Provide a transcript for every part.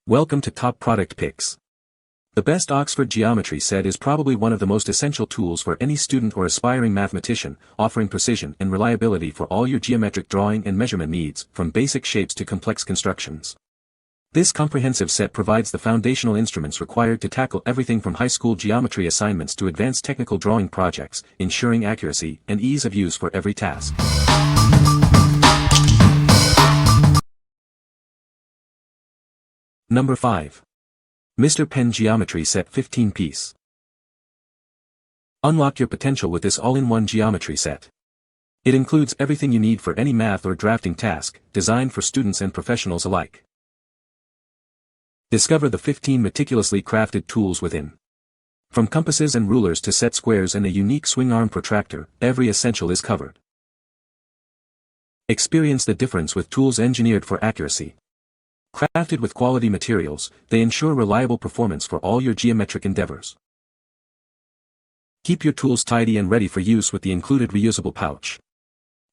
Welcome to Top Product Picks. The best Oxford geometry set is probably one of the most essential tools for any student or aspiring mathematician, offering precision and reliability for all your geometric drawing and measurement needs, from basic shapes to complex constructions. This comprehensive set provides the foundational instruments required to tackle everything from high school geometry assignments to advanced technical drawing projects, ensuring accuracy and ease of use for every task. Number 5. Mr. Penn Geometry Set 15-piece. Unlock your potential with this all-in-one geometry set. It includes everything you need for any math or drafting task, designed for students and professionals alike. Discover the 15 meticulously crafted tools within. From compasses and rulers to set squares and a unique swing-arm protractor, every essential is covered. Experience the difference with tools engineered for accuracy. Crafted with quality materials, they ensure reliable performance for all your geometric endeavors. Keep your tools tidy and ready for use with the included reusable pouch.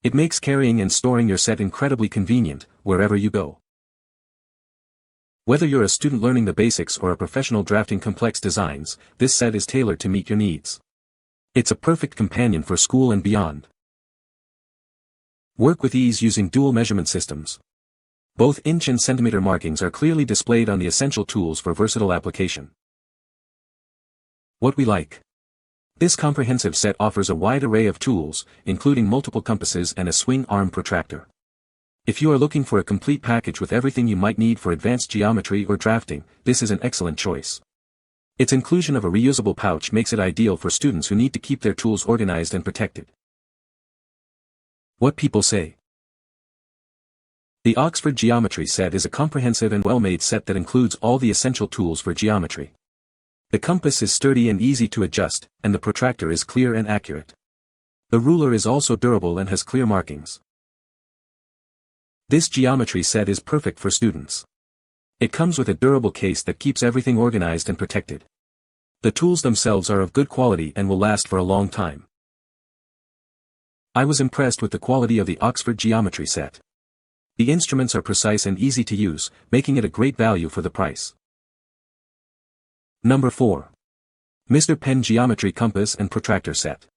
It makes carrying and storing your set incredibly convenient, wherever you go. Whether you're a student learning the basics or a professional drafting complex designs, this set is tailored to meet your needs. It's a perfect companion for school and beyond. Work with ease using dual measurement systems. Both inch and centimeter markings are clearly displayed on the essential tools for versatile application. What we like. This comprehensive set offers a wide array of tools, including multiple compasses and a swing arm protractor. If you are looking for a complete package with everything you might need for advanced geometry or drafting, this is an excellent choice. Its inclusion of a reusable pouch makes it ideal for students who need to keep their tools organized and protected. What people say. The Oxford Geometry Set is a comprehensive and well-made set that includes all the essential tools for geometry. The compass is sturdy and easy to adjust, and the protractor is clear and accurate. The ruler is also durable and has clear markings. This geometry set is perfect for students. It comes with a durable case that keeps everything organized and protected. The tools themselves are of good quality and will last for a long time. I was impressed with the quality of the Oxford Geometry Set. The instruments are precise and easy to use, making it a great value for the price. Number 4. Mr. Penn Geometry Compass and Protractor Set.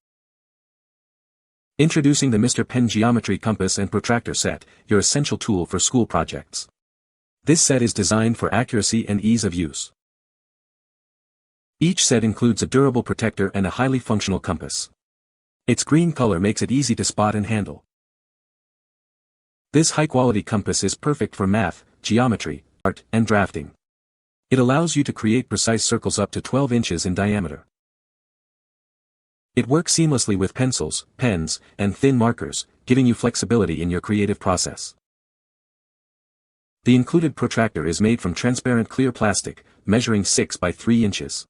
Introducing the Mr. Penn Geometry Compass and Protractor Set, your essential tool for school projects. This set is designed for accuracy and ease of use. Each set includes a durable protector and a highly functional compass. Its green color makes it easy to spot and handle. This high-quality compass is perfect for math, geometry, art, and drafting. It allows you to create precise circles up to 12 inches in diameter. It works seamlessly with pencils, pens, and thin markers, giving you flexibility in your creative process. The included protractor is made from transparent clear plastic, measuring 6 by 3 inches.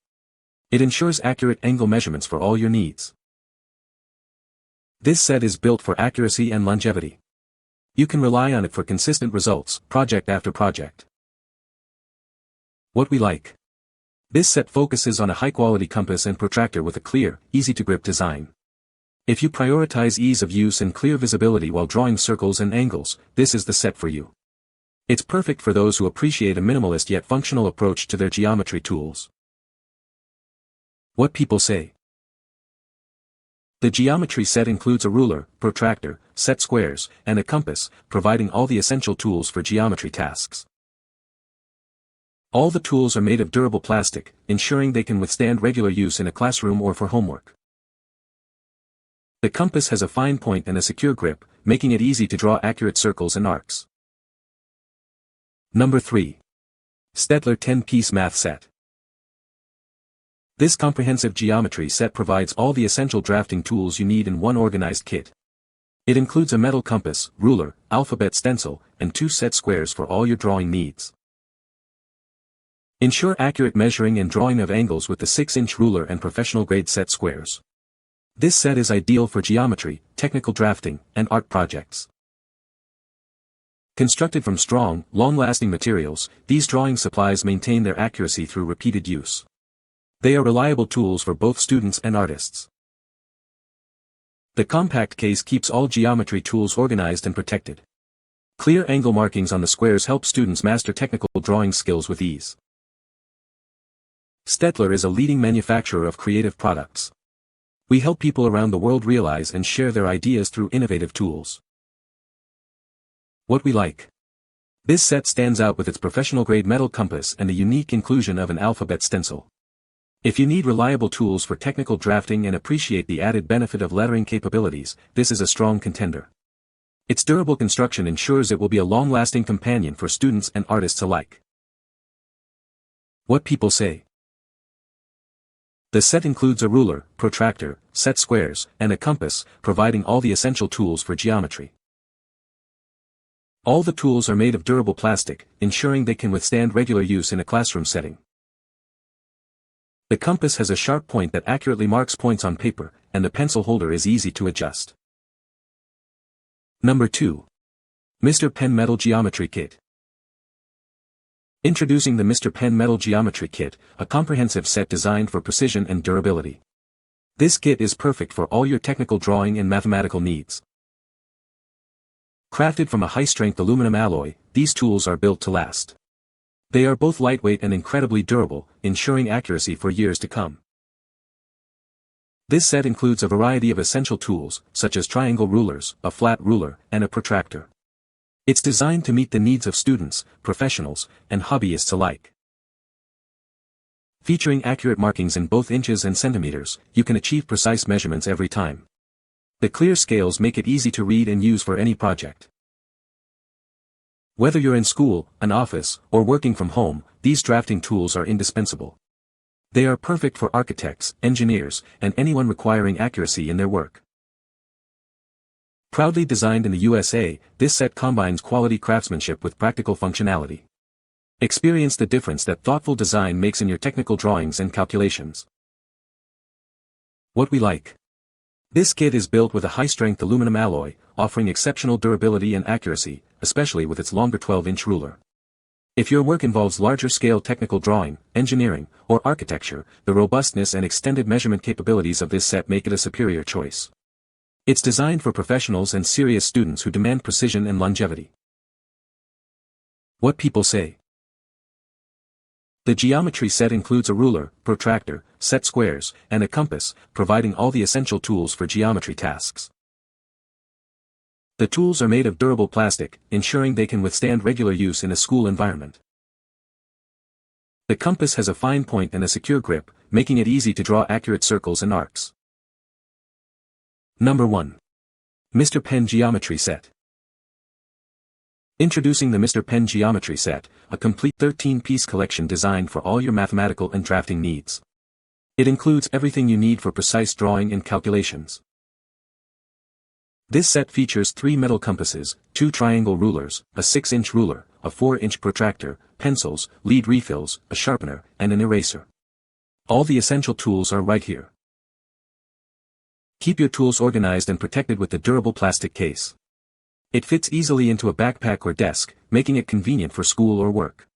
It ensures accurate angle measurements for all your needs. This set is built for accuracy and longevity. You can rely on it for consistent results, project after project. What we like. This set focuses on a high-quality compass and protractor with a clear, easy-to-grip design. If you prioritize ease of use and clear visibility while drawing circles and angles, this is the set for you. It's perfect for those who appreciate a minimalist yet functional approach to their geometry tools. What people say. The geometry set includes a ruler, protractor, set squares, and a compass, providing all the essential tools for geometry tasks. All the tools are made of durable plastic, ensuring they can withstand regular use in a classroom or for homework. The compass has a fine point and a secure grip, making it easy to draw accurate circles and arcs. Number 3. STAEDTLER 10-piece math set. This comprehensive geometry set provides all the essential drafting tools you need in one organized kit. It includes a metal compass, ruler, alphabet stencil, and 2 set squares for all your drawing needs. Ensure accurate measuring and drawing of angles with the 6-inch ruler and professional-grade set squares. This set is ideal for geometry, technical drafting, and art projects. Constructed from strong, long-lasting materials, these drawing supplies maintain their accuracy through repeated use. They are reliable tools for both students and artists. The compact case keeps all geometry tools organized and protected. Clear angle markings on the squares help students master technical drawing skills with ease. STAEDTLER is a leading manufacturer of creative products. We help people around the world realize and share their ideas through innovative tools. What we like. This set stands out with its professional-grade metal compass and the unique inclusion of an alphabet stencil. If you need reliable tools for technical drafting and appreciate the added benefit of lettering capabilities, this is a strong contender. Its durable construction ensures it will be a long-lasting companion for students and artists alike. What people say. The set includes a ruler, protractor, set squares, and a compass, providing all the essential tools for geometry. All the tools are made of durable plastic, ensuring they can withstand regular use in a classroom setting. The compass has a sharp point that accurately marks points on paper, and the pencil holder is easy to adjust. Number 2. Mr. Pen Metal Geometry Kit. Introducing the Mr. Pen Metal Geometry Kit, a comprehensive set designed for precision and durability. This kit is perfect for all your technical drawing and mathematical needs. Crafted from a high-strength aluminum alloy, these tools are built to last. They are both lightweight and incredibly durable, ensuring accuracy for years to come. This set includes a variety of essential tools, such as triangle rulers, a flat ruler, and a protractor. It's designed to meet the needs of students, professionals, and hobbyists alike. Featuring accurate markings in both inches and centimeters, you can achieve precise measurements every time. The clear scales make it easy to read and use for any project. Whether you're in school, an office, or working from home, these drafting tools are indispensable. They are perfect for architects, engineers, and anyone requiring accuracy in their work. Proudly designed in the USA, this set combines quality craftsmanship with practical functionality. Experience the difference that thoughtful design makes in your technical drawings and calculations. What we like. This kit is built with a high-strength aluminum alloy, offering exceptional durability and accuracy, especially with its longer 12-inch ruler. If your work involves larger-scale technical drawing, engineering, or architecture, the robustness and extended measurement capabilities of this set make it a superior choice. It's designed for professionals and serious students who demand precision and longevity. What people say. The geometry set includes a ruler, protractor, set squares, and a compass, providing all the essential tools for geometry tasks. The tools are made of durable plastic, ensuring they can withstand regular use in a school environment. The compass has a fine point and a secure grip, making it easy to draw accurate circles and arcs. Number 1. Mr. Pen Geometry Set. Introducing the Mr. Pen Geometry Set, a complete 13-piece collection designed for all your mathematical and drafting needs. It includes everything you need for precise drawing and calculations. This set features 3 metal compasses, 2 triangle rulers, a 6-inch ruler, a 4-inch protractor, pencils, lead refills, a sharpener, and an eraser. All the essential tools are right here. Keep your tools organized and protected with the durable plastic case. It fits easily into a backpack or desk, making it convenient for school or work.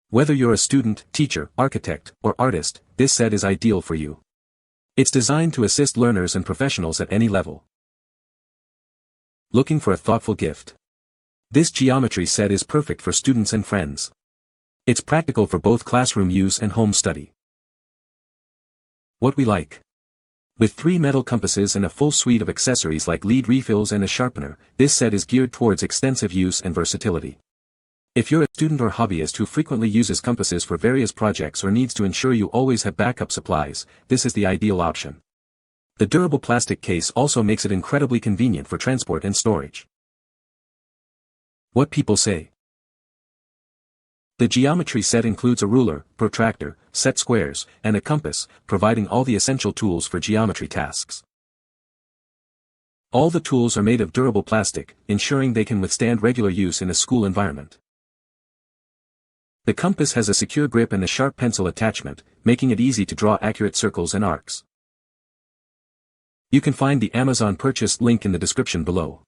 Whether you're a student, teacher, architect, or artist, this set is ideal for you. It's designed to assist learners and professionals at any level. Looking for a thoughtful gift? This geometry set is perfect for students and friends. It's practical for both classroom use and home study. What we like. With 3 metal compasses and a full suite of accessories like lead refills and a sharpener, this set is geared towards extensive use and versatility. If you're a student or hobbyist who frequently uses compasses for various projects or needs to ensure you always have backup supplies, this is the ideal option. The durable plastic case also makes it incredibly convenient for transport and storage. What people say. The geometry set includes a ruler, protractor, set squares, and a compass, providing all the essential tools for geometry tasks. All the tools are made of durable plastic, ensuring they can withstand regular use in a school environment. The compass has a secure grip and a sharp pencil attachment, making it easy to draw accurate circles and arcs. You can find the Amazon purchase link in the description below.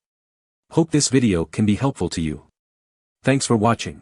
Hope this video can be helpful to you. Thanks for watching.